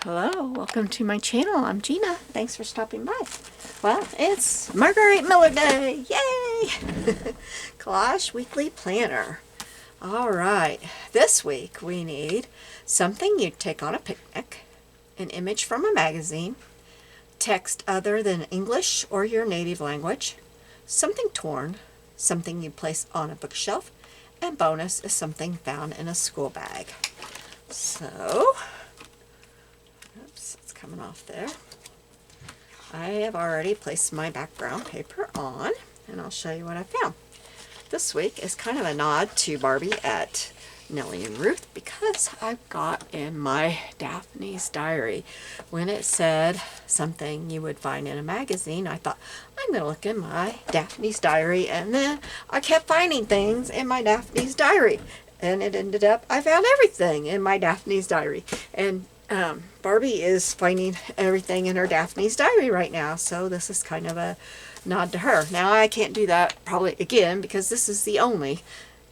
Hello, welcome to my channel. I'm Gina. Thanks for stopping by. Well, it's Margarete Miller Day. Yay! Collage Weekly Planner. Alright, this week we need something you'd take on a picnic, an image from a magazine, text other than English or your native language, something torn, something you place on a bookshelf, and bonus is something found in a school bag. So, oops, it's coming off there. I have already placed my background paper on, and I'll show you what I found. This week is kind of a nod to Barbie at Nellie and Ruth because I got in my Daphne's diary when it said something you would find in a magazine. I thought, I'm going to look in my Daphne's diary, and then I kept finding things in my Daphne's diary, and it ended up I found everything in my Daphne's diary. And Barbie is finding everything in her Daphne's diary right now, so this is kind of a nod to her. Now I can't do that probably again because this is the only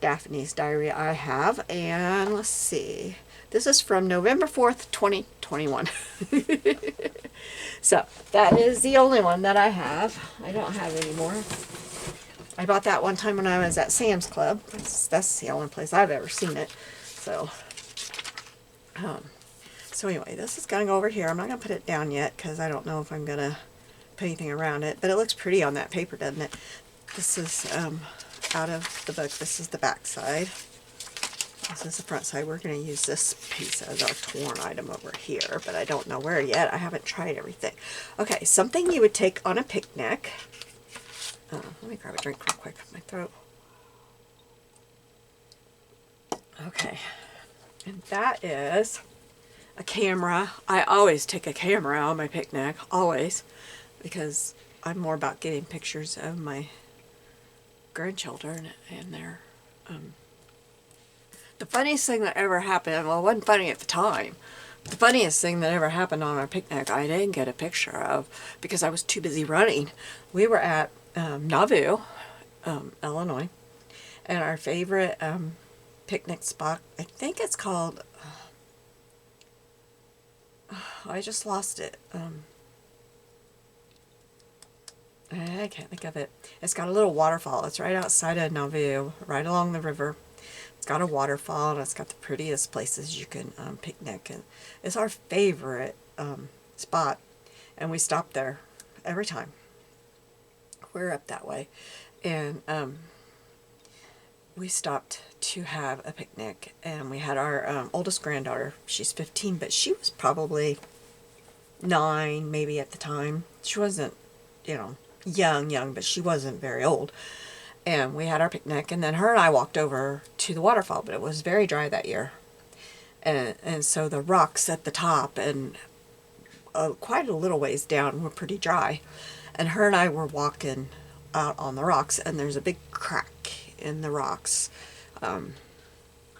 Daphne's diary I have, and let's see, this is from November 4th 2021. So that is the only one that I have. I don't have any more. I bought that one time when I was at Sam's Club. That's the only place I've ever seen it. So anyway, this is going to go over here. I'm not going to put it down yet because I don't know if I'm going to put anything around it, but it looks pretty on that paper, doesn't it? This is out of the book. This is the back side. This is the front side. We're going to use this piece as our torn item over here, but I don't know where yet. I haven't tried everything. Okay, something you would take on a picnic. Let me grab a drink real quick. My throat. Okay, and that is a camera. I always take a camera on my picnic, always, because I'm more about getting pictures of my grandchildren and their the funniest thing that ever happened, well, it wasn't funny at the time. The funniest thing that ever happened on our picnic I didn't get a picture of because I was too busy running. We were at Nauvoo, Illinois, and our favorite picnic spot, I think it's called, I just lost it. I can't think of it. It's got a little waterfall. It's right outside of Nauvoo, right along the river. It's got a waterfall, and it's got the prettiest places you can picnic. And it's our favorite spot, and we stop there every time. We're up that way. And we stopped to have a picnic, and we had our oldest granddaughter. She's 15, but she was probably 9 maybe at the time. She wasn't, you know, young, but she wasn't very old. And we had our picnic, and then her and I walked over to the waterfall, but it was very dry that year. And so the rocks at the top and quite a little ways down were pretty dry. And her and I were walking out on the rocks, and there's a big crack in the rocks.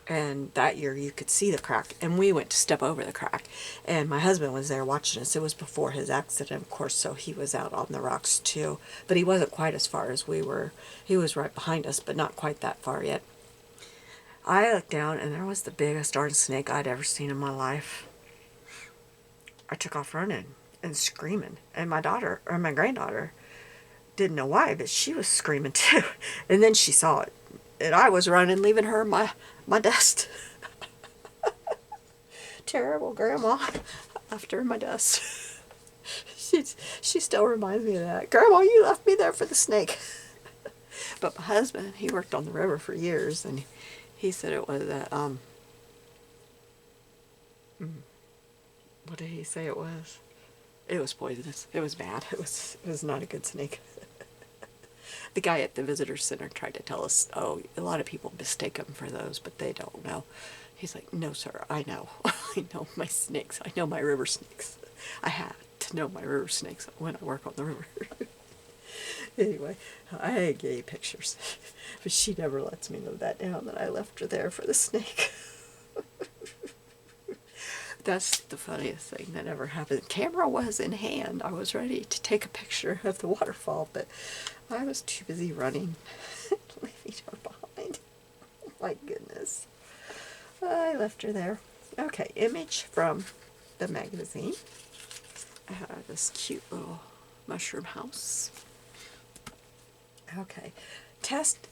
And that year you could see the crack, and we went to step over the crack, and my husband was there watching us. It was before his accident, of course, so he was out on the rocks too, but he wasn't quite as far as we were. He was right behind us, but not quite that far yet. I looked down, and there was the biggest darn snake I'd ever seen in my life. I took off running and screaming, and my granddaughter didn't know why, but she was screaming too. And then she saw it, and I was running, leaving her my dust. Terrible grandma after my dust. She still reminds me of that. Grandma, you left me there for the snake. But my husband, he worked on the river for years, and he said it was a what did he say it was? It was poisonous. It was bad. It was not a good snake. The guy at the visitor center tried to tell us, oh, a lot of people mistake them for those, but they don't know. He's like, no, sir, I know. I know my snakes. I know my river snakes. I have to know my river snakes when I work on the river. Anyway, I gave pictures, but she never lets me live that down that I left her there for the snake. That's the funniest thing that ever happened. The camera was in hand. I was ready to take a picture of the waterfall, but I was too busy running, leaving her behind. Oh my goodness. I left her there. Okay, image from the magazine. I have this cute little mushroom house. Okay, text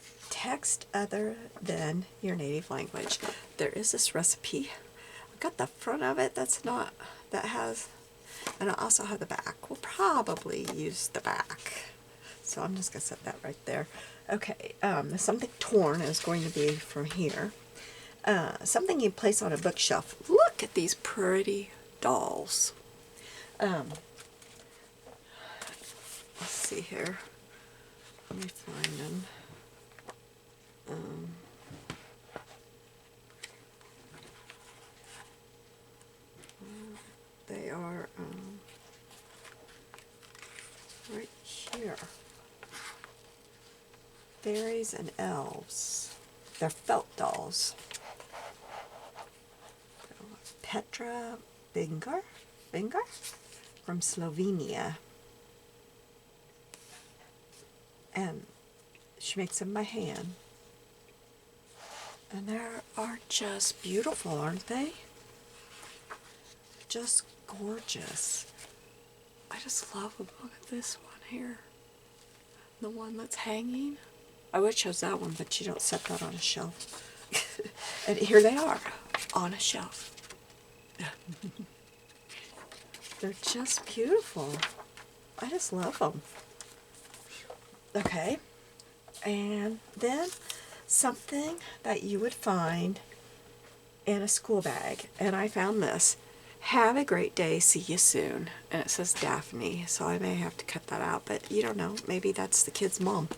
other than your native language. There is this recipe. I've got the front of it that has, and I also have the back. We'll probably use the back. So I'm just going to set that right there. Okay, something torn is going to be from here. Something you place on a bookshelf. Look at these pretty dolls. Let's see here. Let me find them. They are right here. Fairies and elves. They're felt dolls. Petra Binger from Slovenia. And she makes them by hand. And they are just beautiful, aren't they? Just gorgeous. I just love them. Look at this one here. The one that's hanging. I would chose that one, but you don't set that on a shelf. And here they are, on a shelf. They're just beautiful. I just love them. Okay, and then something that you would find in a school bag, and I found this. Have a great day, see you soon. And it says Daphne, so I may have to cut that out, but you don't know, maybe that's the kid's mom.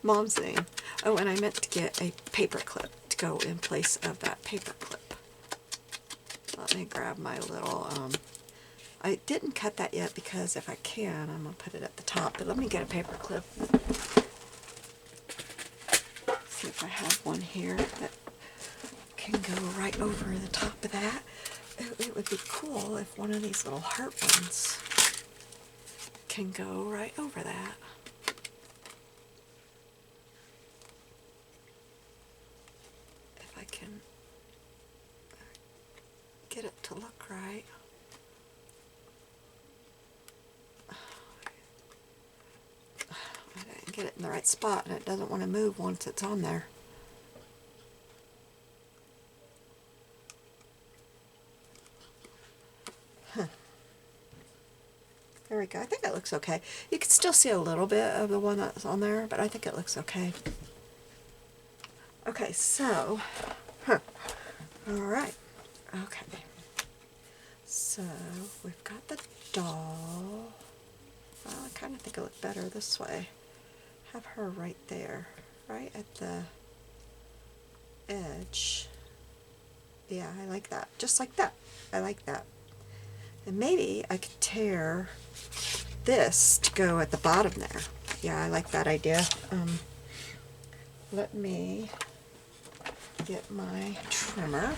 Mom's name. Oh, and I meant to get a paper clip to go in place of that paper clip. Let me grab my little, I didn't cut that yet because if I can, I'm going to put it at the top, but let me get a paper clip. See if I have one here that can go right over the top of that. It would be cool if one of these little heart ones can go right over that. If I can get it to look right. I didn't get it in the right spot, and it doesn't want to move once it's on there. There we go. I think it looks okay. You can still see a little bit of the one that's on there, but I think it looks okay. Okay, so, alright. Okay. So, we've got the doll. Well, I kind of think it looked better this way. Have her right there, right at the edge. Yeah, I like that. Just like that. I like that. And maybe I could tear this to go at the bottom there. Yeah, I like that idea. Let me get my trimmer.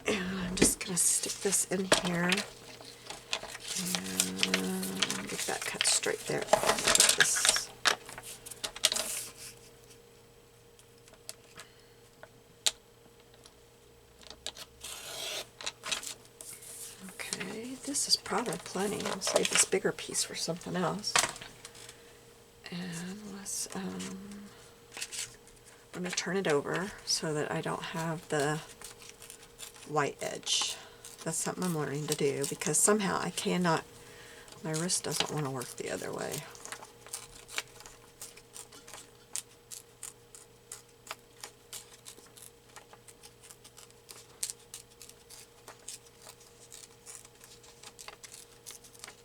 And I'm just going to stick this in here. And get that cut straight there. Put this. Okay, this is probably plenty. I'll save this bigger piece for something else. And let's, I'm going to turn it over so that I don't have the white edge. That's something I'm learning to do because somehow I cannot, my wrist doesn't want to work the other way.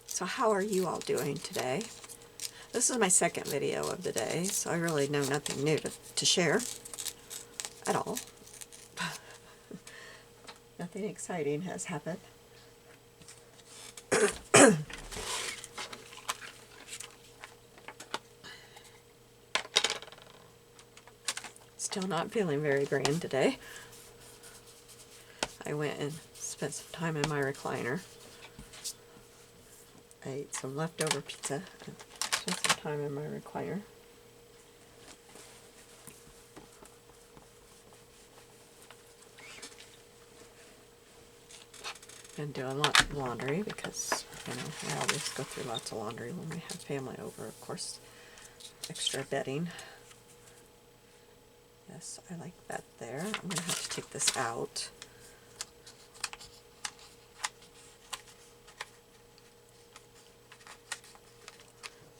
So how are you all doing today? This is my second video of the day, so I really know nothing new to share at all. Nothing exciting has happened. Still not feeling very grand today. I went and spent some time in my recliner. I ate some leftover pizza and spent some time in my recliner. Been doing lots of laundry because, you know, we always go through lots of laundry when we have family over, of course. Extra bedding. Yes, I like that there. I'm going to have to take this out.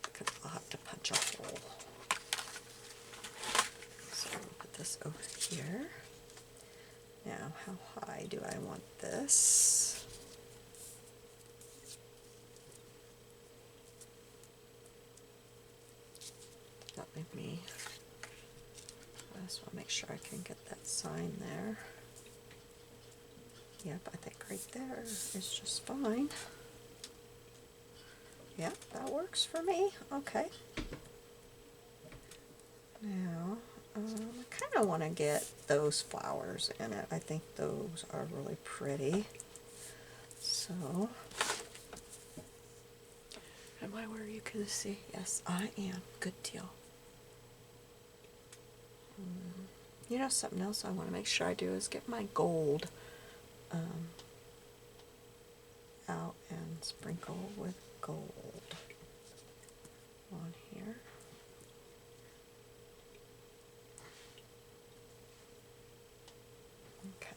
Because I'll have to punch a hole. So I'll put this over here. Now, how high do I want this? That made me. I just want to make sure I can get that sign there. Yep, I think right there is just fine. Yep, that works for me. Okay. Now, I kind of want to get those flowers in it. I think those are really pretty. So, am I where you can see? Yes, I am. Good deal. You know, something else I want to make sure I do is get my gold out and sprinkle with gold on here. Okay.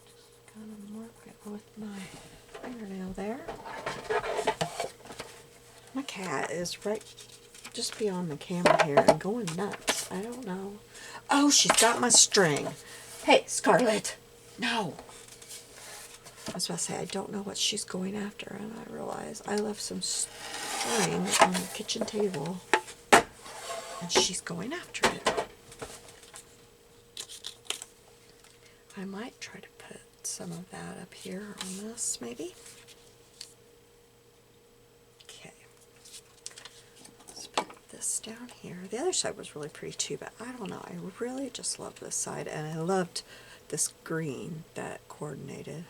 Just gonna work it with my fingernail there. My cat is right just beyond the camera here and going nuts. I don't know. Oh, she's got my string. Hey, Scarlett. No. I was about to say, I don't know what she's going after, and I realize I left some string on the kitchen table, and she's going after it. I might try to put some of that up here on this, maybe. Down here. The other side was really pretty too, but I don't know. I really just love this side, and I loved this green that coordinated.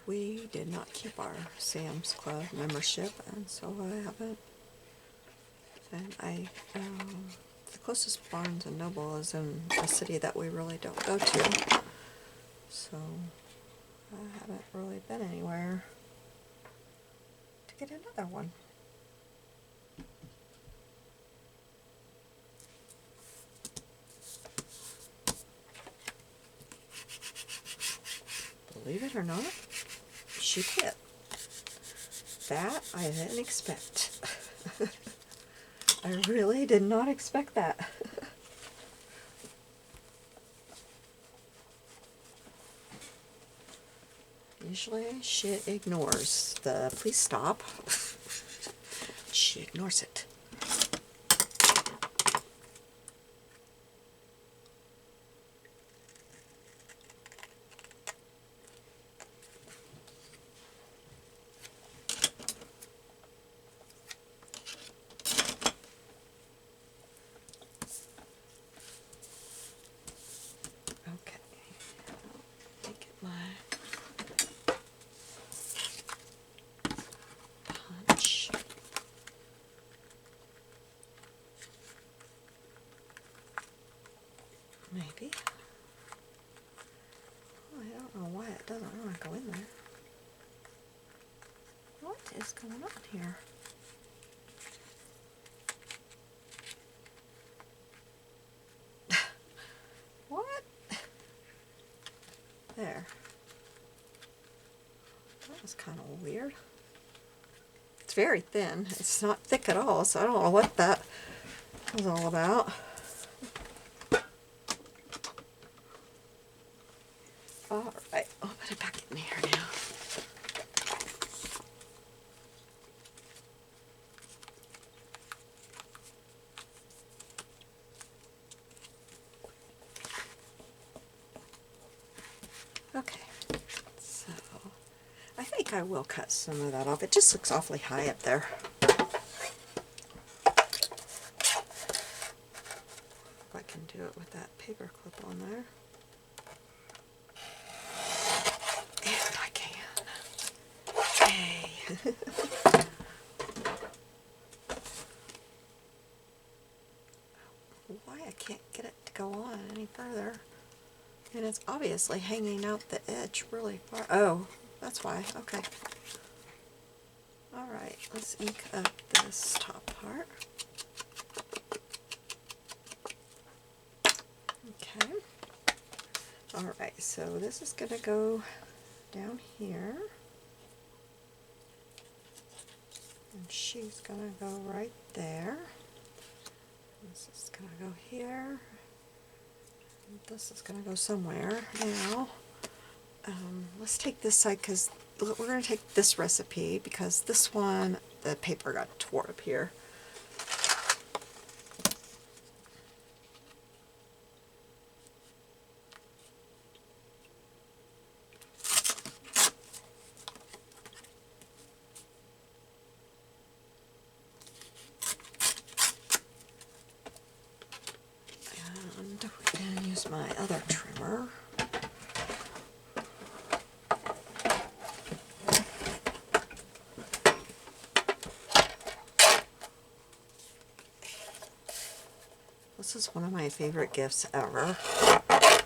We did not keep our Sam's Club membership, and so I haven't. And the closest Barnes and Noble is in a city that we really don't go to, so I haven't really been anywhere to get another one. Believe it or not, she quit. That I didn't expect. I really did not expect that. Usually she ignores the please stop. She ignores it. Okay. Let me get my punch. Maybe. Oh, I don't know why it doesn't want to go in there. What is going on here? What? There. That was kind of weird. It's very thin. It's not thick at all, so I don't know what that was all about. Alright, I'll put it back in here now. Okay, so I think I will cut some of that off. It just looks awfully high up there. If I can do it with that paper clip on there. And I can. Hey. I can't get it to go on any further. And it's obviously hanging out the edge really far. Oh, that's why. Okay. Alright, let's ink up this top part. Okay. Alright, so this is going to go down here. And she's going to go right there. This is going to go here. This is going to go somewhere. Now, let's take this side because we're going to take this recipe because this one, the paper got tore up here. And we can use my other trimmer. This is one of my favorite gifts ever. Okay.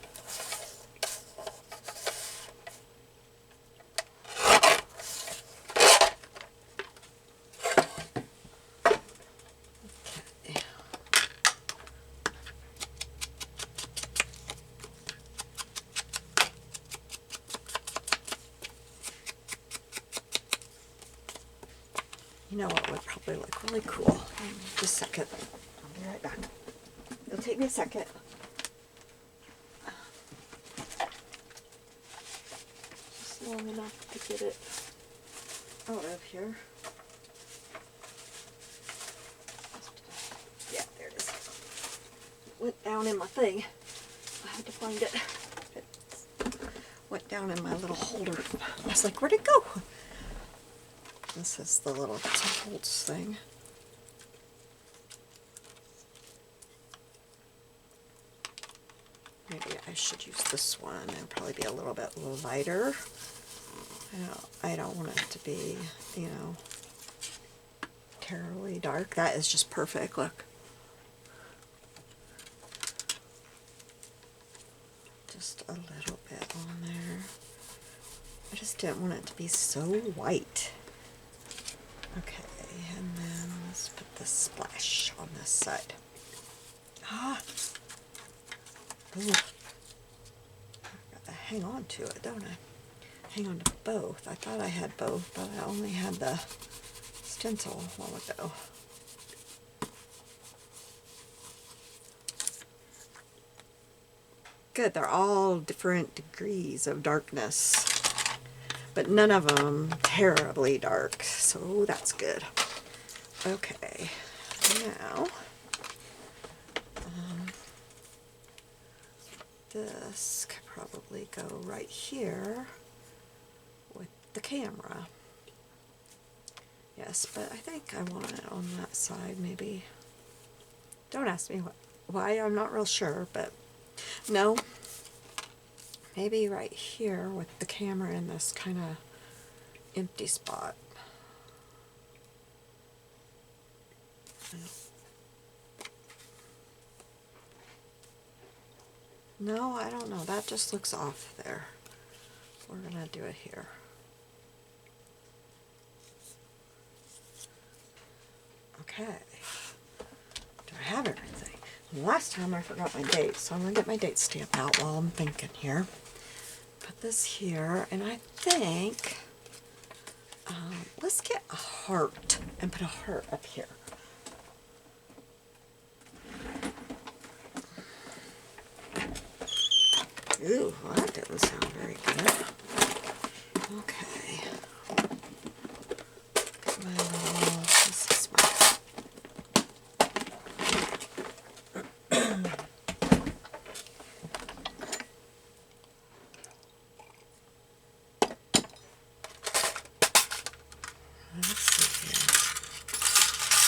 You know what would probably look really cool? Just a second. I'll be right back. It'll take me a second. Just long enough to get it out of here. Yeah, there it is. It went down in my thing. I had to find it. It went down in my little holder. I was like, where'd it go? This is the little holds thing. Maybe I should use this one. It'll probably be a little bit lighter. I don't want it to be, you know, terribly dark. That is just perfect. Look. Just a little bit on there. I just didn't want it to be so white. Okay, and then let's put the splash on this side. Ah! Ooh. I've got to hang on to it, don't I? Hang on to both. I thought I had both, but I only had the stencil a while ago. Good, they're all different degrees of darkness, but none of them terribly dark, so that's good. Okay, now this could probably go right here with the camera. Yes, but I think I want it on that side maybe. Don't ask me why, I'm not real sure, but no. Maybe right here with the camera in this kind of empty spot. No, I don't know. That just looks off there. We're going to do it here. Okay. Do I have everything? Last time I forgot my date, so I'm going to get my date stamp out while I'm thinking here. Put this here, and I think, let's get a heart and put a heart up here. Ooh, well, that didn't sound very good. Okay. Well, this is my... Let's see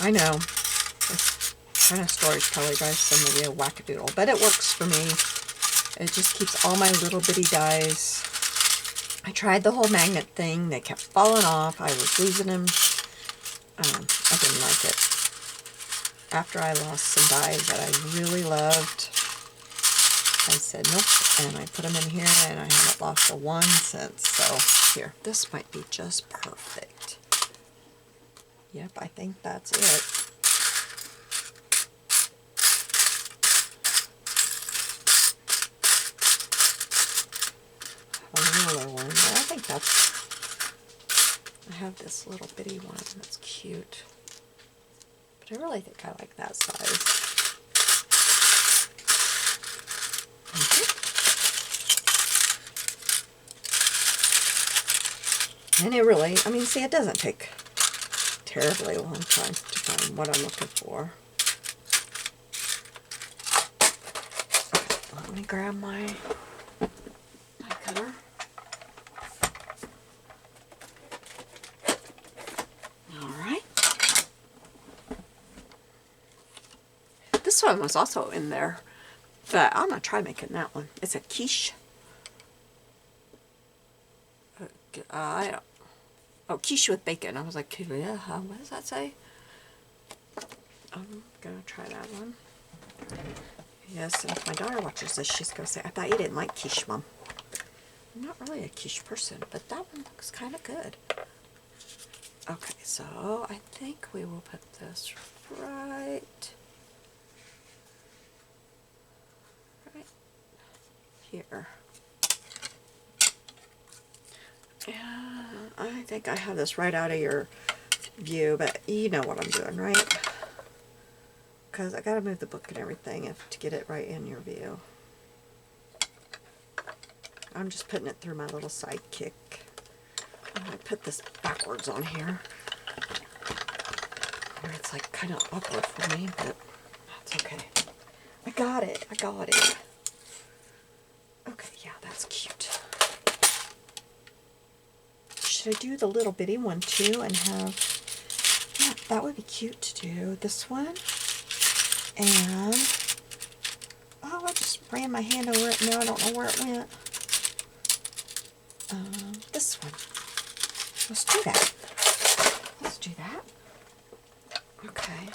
here. I know, this kind of storage probably drives somebody a wackadoodle, but it works for me. It just keeps all my little bitty dies. I tried the whole magnet thing. They kept falling off. I was losing them. I didn't like it. after I lost some dies that I really loved, I said nope, and I put them in here, and I haven't lost a one since. So here, this might be just perfect. Yep, I think that's it. A littler one, but I think that's, I have this little bitty one that's cute, but I really think I like that size. And it really, I mean, see, it doesn't take terribly long time to find what I'm looking for. Okay, let me grab my cutter. Alright. This one was also in there, but I'm going to try making that one. It's a quiche. Oh, quiche with bacon. I was like, yeah, what does that say? I'm going to try that one. Yes, and if my daughter watches this, she's going to say, I thought you didn't like quiche, Mom. I'm not really a quiche person, but that one looks kind of good. Okay, so I think we will put this right here. Yeah, I think I have this right out of your view, but you know what I'm doing, right? Because I got to move the book and everything to get it right in your view. I'm just putting it through my little sidekick. I put this backwards on here. It's like kind of awkward for me, but that's okay. I got it. I got it. Okay, yeah, that's cute. Should I do the little bitty one too and have, yeah, that would be cute to do. This one. And, oh, I just ran my hand over it. Now I don't know where it went. This one. Let's do that. Let's do that. Okay.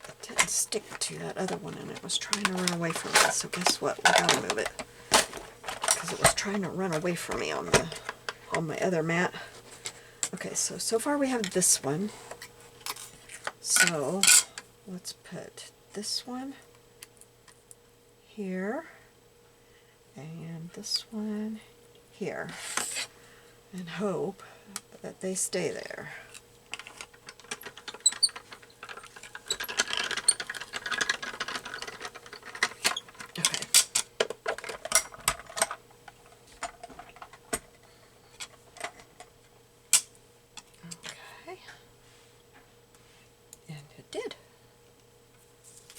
It didn't stick to that other one, and it was trying to run away from me. So guess what? We gotta move it because it was trying to run away from me on my other mat. Okay, so far we have this one. So let's put this one here and this one here and hope that they stay there. Okay. Okay. And it did.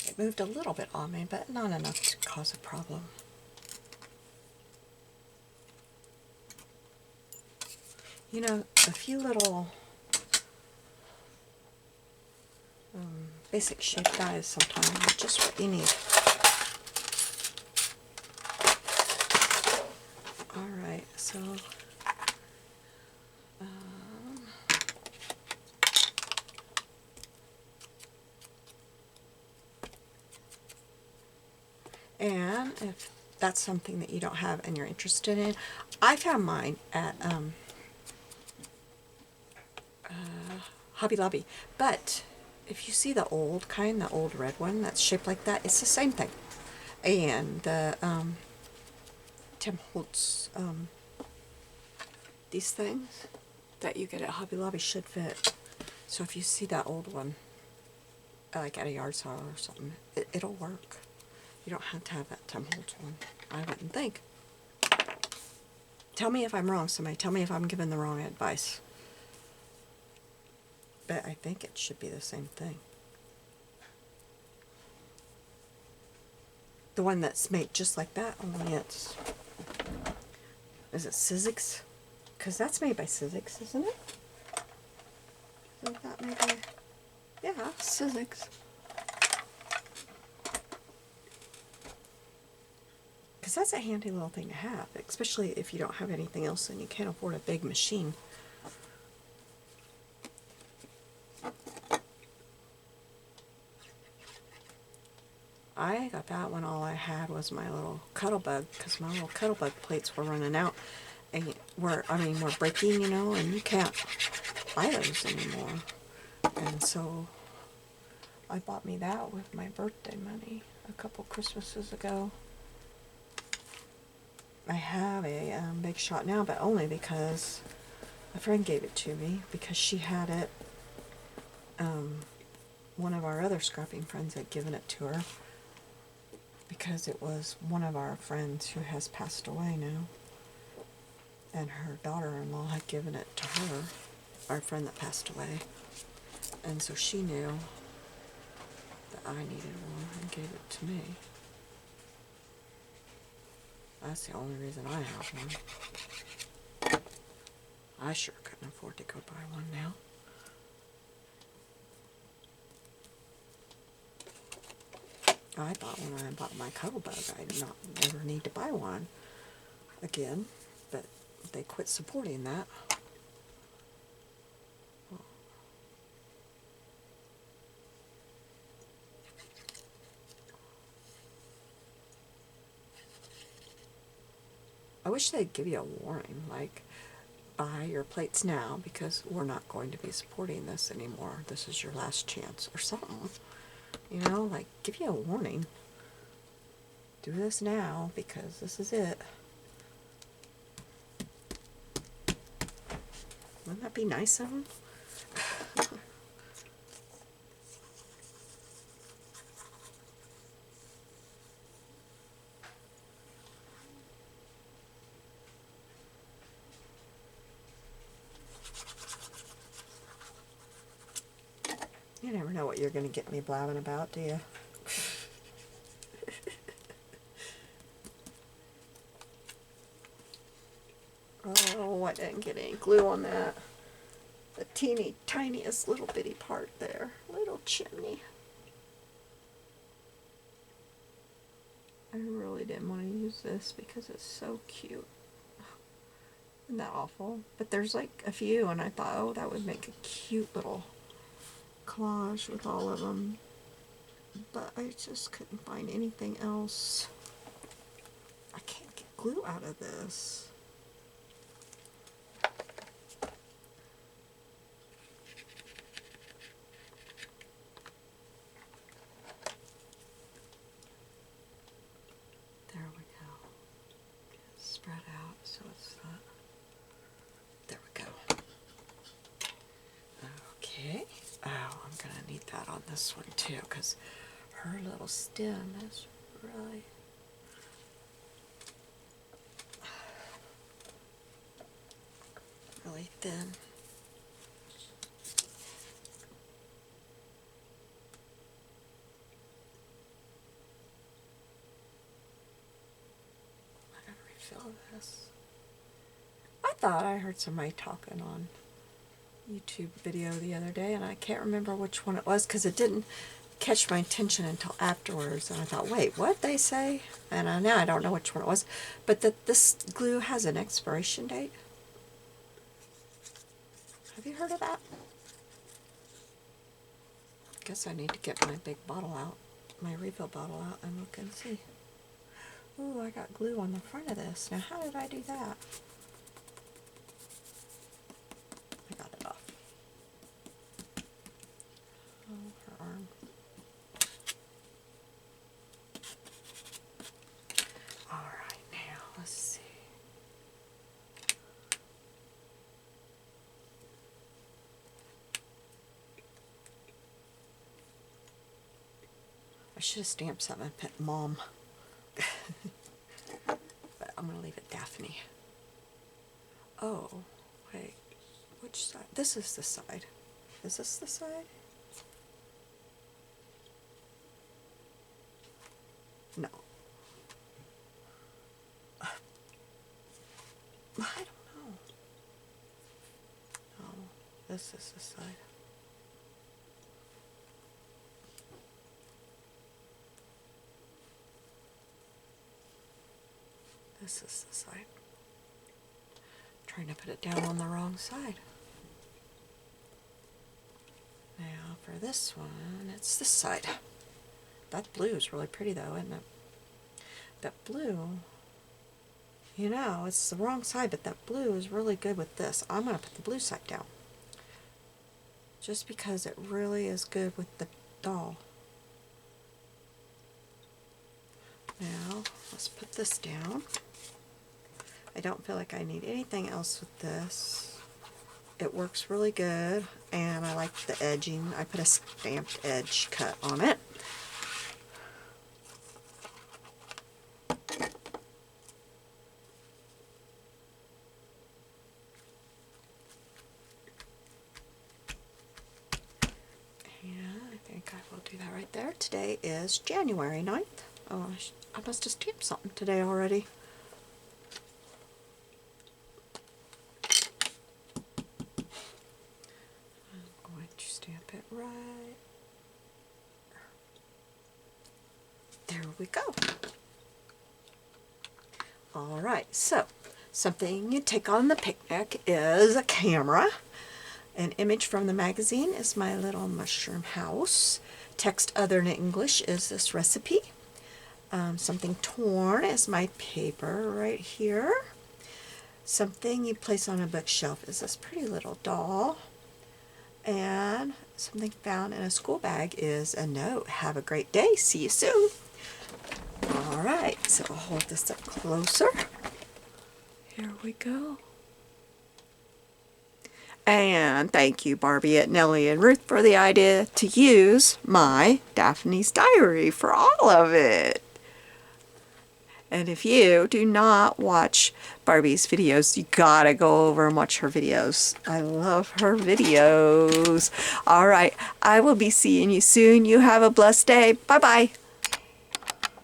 It moved a little bit on me, but not enough to cause a problem. You know, a few little basic shape dies sometimes are just what you need. Alright, so and if that's something that you don't have and you're interested in, I found mine at Hobby Lobby, but if you see the old kind, the old red one that's shaped like that, it's the same thing. And the Tim Holtz, these things that you get at Hobby Lobby should fit. So if you see that old one, like at a yard sale or something, it'll work. You don't have to have that Tim Holtz one, I wouldn't think. Tell me if I'm wrong, somebody. Tell me if I'm giving the wrong advice. But I think it should be the same thing. The one that's made just like that, only it's... Is it Sizzix? Because that's made by Sizzix, isn't it? Isn't that made by... Yeah, Sizzix. Because that's a handy little thing to have, especially if you don't have anything else and you can't afford a big machine. I got that when all I had was my little Cuttlebug, because my little Cuttlebug plates were running out, and were breaking, you know, and you can't buy those anymore. And so I bought me that with my birthday money a couple Christmases ago. I have a Big Shot now, but only because a friend gave it to me, because she had it. One of our other scrapping friends had given it to her, because it was one of our friends who has passed away now, and her daughter-in-law had given it to her, our friend that passed away, and so she knew that I needed one and gave it to me. That's the only reason I have one. I sure couldn't afford to go buy one now. I thought when I bought my Cuttlebug I'd never need to buy one again, but they quit supporting that. I wish they'd give you a warning, like, buy your plates now because we're not going to be supporting this anymore. This is your last chance, or something. You know, like, give you a warning. Do this now because this is it. Wouldn't that be nice of them? You never know what you're going to get me blabbing about, do you? Oh, I didn't get any glue on that. The teeny tiniest little bitty part there. Little chimney. I really didn't want to use this because it's so cute. Isn't that awful? But there's like a few, and I thought, oh, that would make a cute little collage with all of them. But I just couldn't find anything else. I can't get glue out of this. There we go. Spread out so it's not. There we go. Okay. Oh, I'm going to need that on this one too, because her little stem is really thin. I gotta refill this. I thought I heard somebody talking on YouTube video the other day, and I can't remember which one it was because it didn't catch my attention until afterwards, and I thought, wait, what they say? And now I don't know which one it was, but this glue has an expiration date. Have you heard of that? Guess I need to get my big bottle out, my refill bottle out, and look and see. Ooh, I got glue on the front of this. Now, how did I do that? I got it off. Oh, her arm. Alright, now, let's see. I should have stamped something and put Mom. But I'm going to leave it Daphne. Oh, wait. Which side? This is the side. Is this the side? No. I don't know. Oh, this is the side. This is the side. Trying to put it down on the wrong side. Now for this one, it's this side. That blue is really pretty though, isn't it? That blue, you know, it's the wrong side, but that blue is really good with this. I'm going to put the blue side down. Just because it really is good with the doll. Now, let's put this down. I don't feel like I need anything else with this. It works really good, and I like the edging. I put a stamped edge cut on it. I think I will do that right there. Today is January 9th. Oh, I must have stamped something today already. I'm going to stamp it right. There we go. Alright, so something you take on the picnic is a camera. An image from the magazine is my little mushroom house. Text other than English is this recipe. Something torn is my paper right here. Something you place on a bookshelf is this pretty little doll. And something found in a school bag is a note. Have a great day. See you soon. Alright, so I'll hold this up closer. Here we go. And thank you, Barbie, Nellie, and Ruth for the idea to use my Daphne's Diary for all of it. And if you do not watch Barbie's videos, you gotta go over and watch her videos. I love her videos. All right, I will be seeing you soon. You have a blessed day. Bye-bye.